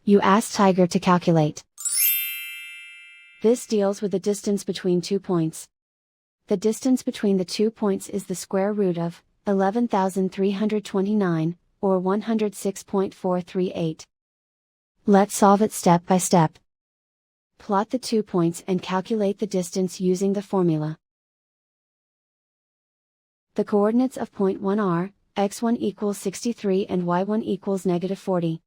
You ask Tiger to calculate. This deals with the distance between 2 points. The distance between the 2 points is the square root of 11,329, or 106.438. Let's solve it step by step. Plot the 2 points and calculate the distance using the formula. The coordinates of point 1 are, x1 equals 63 and y1 equals -40.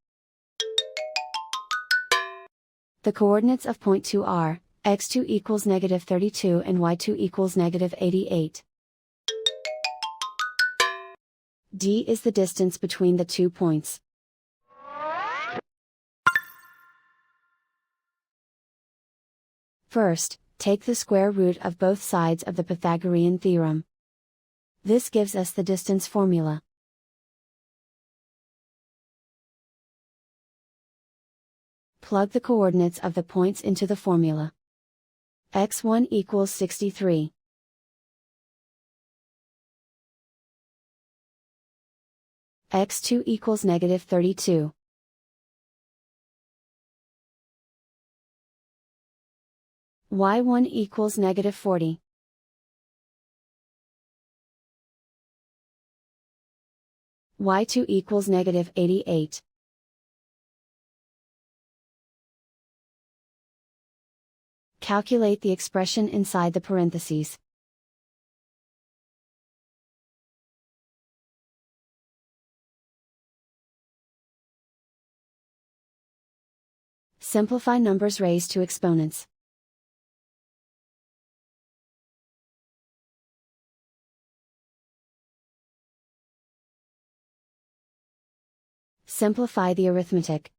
The coordinates of point 2 are, x2 equals -32 and y2 equals -88. D is the distance between the 2 points. First, take the square root of both sides of the Pythagorean theorem. This gives us the distance formula. Plug the coordinates of the points into the formula. x1 equals 63. x2 equals -32. y1 equals -40. y2 equals -88. Calculate the expression inside the parentheses. Simplify numbers raised to exponents. Simplify the arithmetic.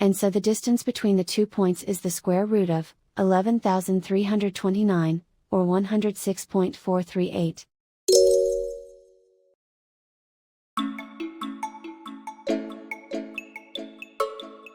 And so the distance between the 2 points is the square root of 11,329, or 106.438.